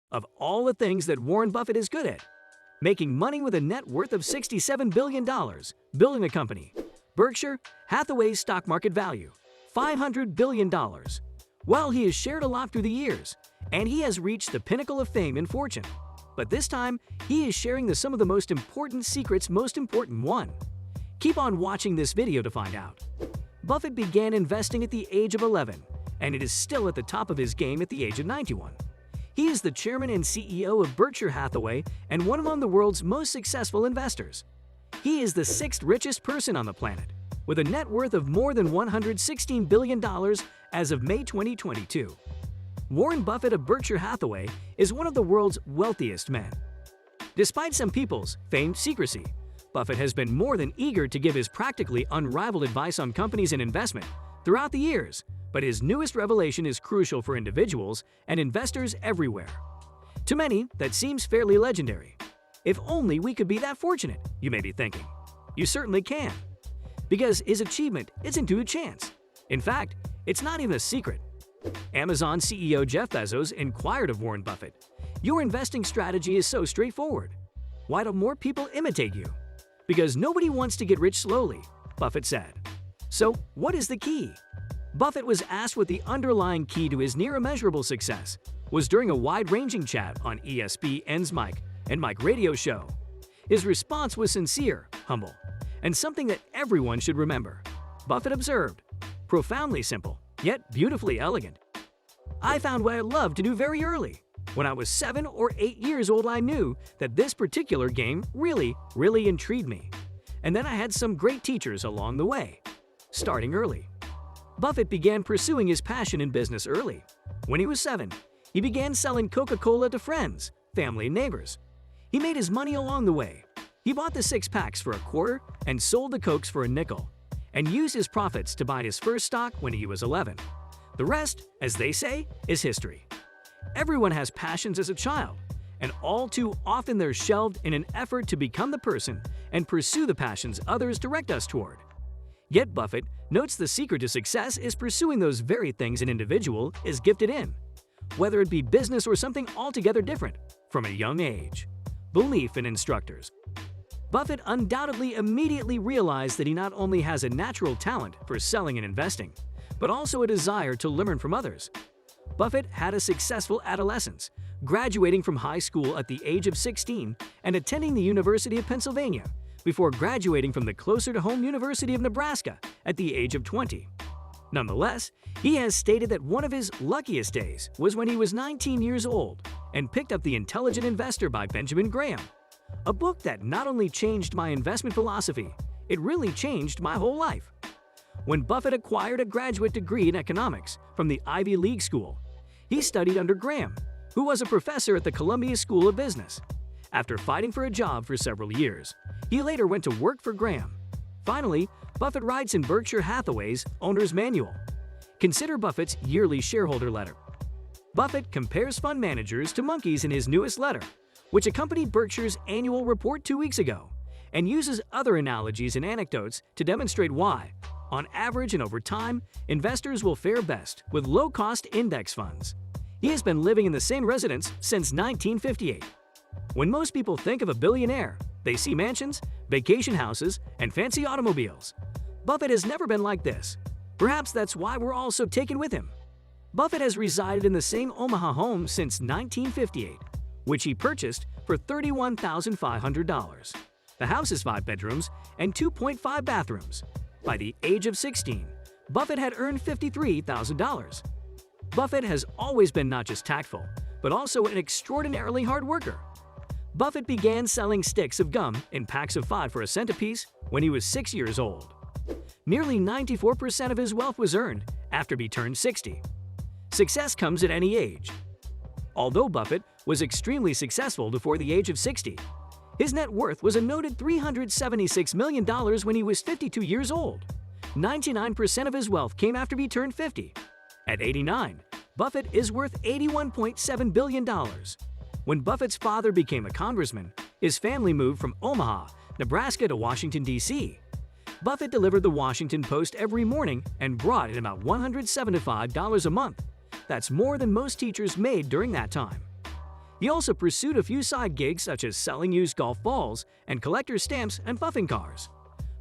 Of all the things that Warren Buffett is good at, making money with a net worth of $67 billion, building a company, Berkshire Hathaway's stock market value, $500 billion. Well, he has shared a lot through the years, and he has reached the pinnacle of fame and fortune. But this time, he is sharing some of the most important secrets, most important one. Keep on watching this video to find out. Buffett began investing at the age of 11, and it is still at the top of his game at the age of 91. He is the chairman and CEO of Berkshire Hathaway and one among the world's most successful investors. He is the sixth richest person on the planet, with a net worth of more than $116 billion as of May 2022. Warren Buffett of Berkshire Hathaway is one of the world's wealthiest men. Despite some people's famed secrecy, Buffett has been more than eager to give his practically unrivaled advice on companies and investment throughout the years, but his newest revelation is crucial for individuals and investors everywhere. To many, that seems fairly legendary. If only we could be that fortunate, you may be thinking. You certainly can. Because his achievement isn't due to chance. In fact, it's not even a secret. Amazon CEO Jeff Bezos inquired of Warren Buffett, "Your investing strategy is so straightforward. Why don't more people imitate you?" "Because nobody wants to get rich slowly," Buffett said. So, what is the key? Buffett was asked what the underlying key to his near-immeasurable success was during a wide-ranging chat on ESPN's Mike and Mike radio show. His response was sincere, humble, and something that everyone should remember. Buffett observed, "Profoundly simple, yet beautifully elegant. I found what I loved to do very early. When I was 7 or 8 years old, I knew that this particular game really intrigued me. And then I had some great teachers along the way, starting early." Buffett began pursuing his passion in business early. When he was 7, he began selling Coca-Cola to friends, family, and neighbors. He made his money along the way. He bought the 6-packs for a quarter and sold the Cokes for a nickel, and used his profits to buy his first stock when he was 11. The rest, as they say, is history. Everyone has passions as a child, and all too often they're shelved in an effort to become the person and pursue the passions others direct us toward. Yet Buffett notes the secret to success is pursuing those very things an individual is gifted in, whether it be business or something altogether different, from a young age. Belief in instructors. Buffett undoubtedly immediately realized that he not only has a natural talent for selling and investing, but also a desire to learn from others. Buffett had a successful adolescence, graduating from high school at the age of 16 and attending the University of Pennsylvania, before graduating from the closer-to-home University of Nebraska at the age of 20. Nonetheless, he has stated that one of his luckiest days was when he was 19 years old and picked up The Intelligent Investor by Benjamin Graham, a book that not only changed my investment philosophy, it really changed my whole life. When Buffett acquired a graduate degree in economics from the Ivy League school, he studied under Graham, who was a professor at the Columbia School of Business. After fighting for a job for several years, he later went to work for Graham. Finally, Buffett writes in Berkshire Hathaway's Owner's Manual. Consider Buffett's yearly shareholder letter. Buffett compares fund managers to monkeys in his newest letter, which accompanied Berkshire's annual report 2 weeks ago, and uses other analogies and anecdotes to demonstrate why, on average and over time, investors will fare best with low-cost index funds. He has been living in the same residence since 1958. When most people think of a billionaire, they see mansions, vacation houses, and fancy automobiles. Buffett has never been like this. Perhaps that's why we're all so taken with him. Buffett has resided in the same Omaha home since 1958, which he purchased for $31,500. The house is 5 bedrooms and 2.5 bathrooms. By the age of 16, Buffett had earned $53,000. Buffett has always been not just tactful, but also an extraordinarily hard worker. Buffett began selling sticks of gum in packs of 5 for a cent apiece when he was 6 years old. Nearly 94% of his wealth was earned after he turned 60. Success comes at any age. Although Buffett was extremely successful before the age of 60, his net worth was a noted $376 million when he was 52 years old. 99% of his wealth came after he turned 50. At 89, Buffett is worth $81.7 billion. When Buffett's father became a congressman, his family moved from Omaha, Nebraska to Washington, D.C. Buffett delivered the Washington Post every morning and brought in about $175 a month. That's more than most teachers made during that time. He also pursued a few side gigs such as selling used golf balls and collector's stamps and buffing cars.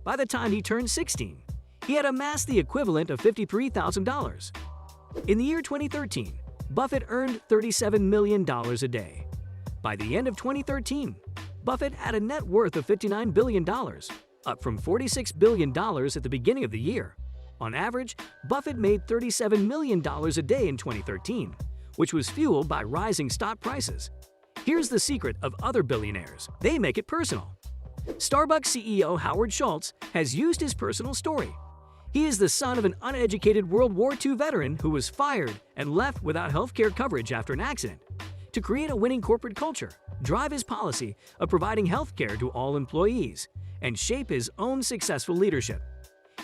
By the time he turned 16, he had amassed the equivalent of $53,000. In the year 2013, Buffett earned $37 million a day. By the end of 2013, Buffett had a net worth of $59 billion, up from $46 billion at the beginning of the year. On average, Buffett made $37 million a day in 2013, which was fueled by rising stock prices. Here's the secret of other billionaires: they make it personal. Starbucks CEO Howard Schultz has used his personal story. He is the son of an uneducated World War II veteran who was fired and left without healthcare coverage after an accident, to create a winning corporate culture, drive his policy of providing healthcare to all employees, and shape his own successful leadership.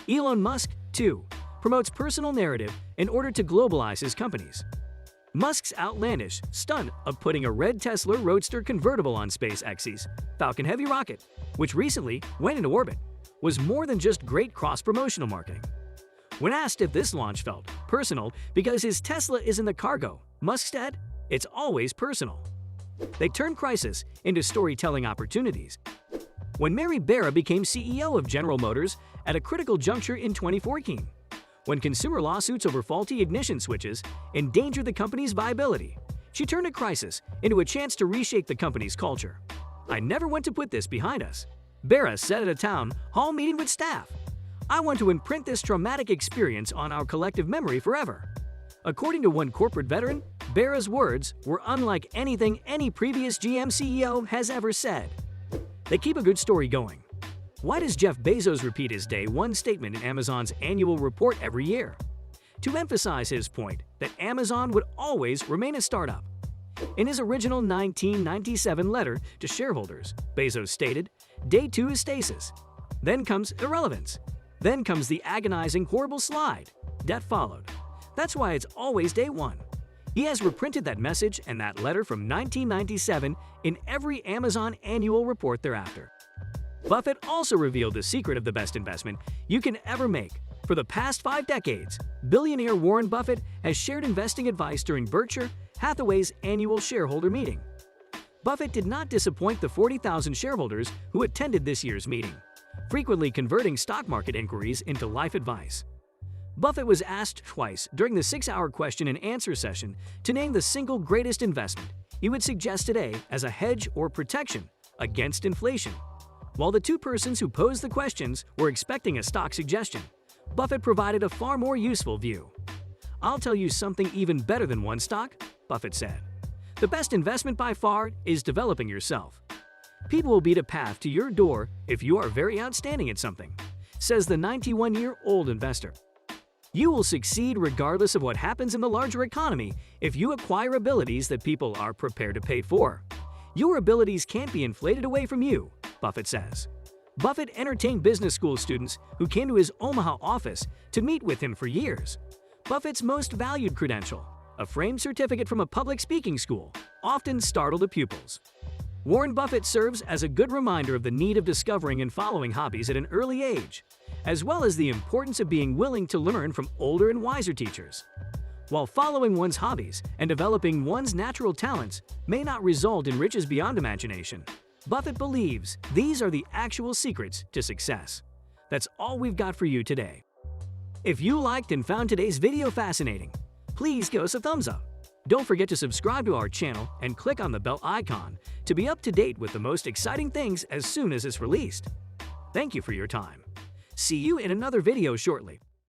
Elon Musk, too, promotes personal narrative in order to globalize his companies. Musk's outlandish stunt of putting a red Tesla Roadster convertible on SpaceX's Falcon Heavy rocket, which recently went into orbit, was more than just great cross-promotional marketing. When asked if this launch felt personal because his Tesla is in the cargo, Musk said, "It's always personal." They turned crisis into storytelling opportunities. When Mary Barra became CEO of General Motors at a critical juncture in 2014, when consumer lawsuits over faulty ignition switches endangered the company's viability, she turned a crisis into a chance to reshape the company's culture. "I never want to put this behind us," Barra said at a town hall meeting with staff. "I want to imprint this traumatic experience on our collective memory forever." According to one corporate veteran, Barra's words were unlike anything any previous GM CEO has ever said. They keep a good story going. Why does Jeff Bezos repeat his day one statement in Amazon's annual report every year? To emphasize his point that Amazon would always remain a startup. In his original 1997 letter to shareholders, Bezos stated, "Day 2 is stasis. Then comes irrelevance. Then comes the agonizing, horrible slide. Debt followed. That's why it's always day 1. He has reprinted that message and that letter from 1997 in every Amazon annual report thereafter. Buffett also revealed the secret of the best investment you can ever make. For the past 5 decades, billionaire Warren Buffett has shared investing advice during Berkshire Hathaway's annual shareholder meeting. Buffett did not disappoint the 40,000 shareholders who attended this year's meeting, frequently converting stock market inquiries into life advice. Buffett was asked twice during the 6-hour question-and-answer session to name the single greatest investment he would suggest today as a hedge or protection against inflation. While the 2 persons who posed the questions were expecting a stock suggestion, Buffett provided a far more useful view. "I'll tell you something even better than one stock," Buffett said. "The best investment by far is developing yourself. People will beat a path to your door if you are very outstanding at something," says the 91-year-old investor. "You will succeed regardless of what happens in the larger economy if you acquire abilities that people are prepared to pay for. Your abilities can't be inflated away from you," Buffett says. Buffett entertained business school students who came to his Omaha office to meet with him for years. Buffett's most valued credential, a framed certificate from a public speaking school, often startled the pupils. Warren Buffett serves as a good reminder of the need of discovering and following hobbies at an early age, as well as the importance of being willing to learn from older and wiser teachers. While following one's hobbies and developing one's natural talents may not result in riches beyond imagination, Buffett believes these are the actual secrets to success. That's all we've got for you today. If you liked and found today's video fascinating, please give us a thumbs up. Don't forget to subscribe to our channel and click on the bell icon to be up to date with the most exciting things as soon as it's released. Thank you for your time. See you in another video shortly.